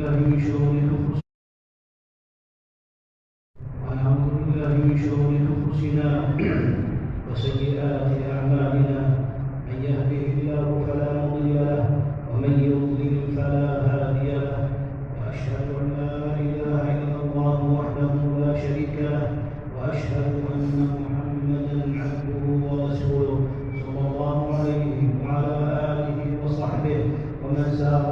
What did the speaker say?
بالله من شرور أنفسنا وسيئات أعمالنا. من يهده الله فلا مضل له ومن يضلل فلا هادي له. وأشهد أن لا إله إلا الله وحده لا شريك له، وأشهد أن محمدا عبده ورسوله صلى الله عليه وعلى آله وصحبه ومن سار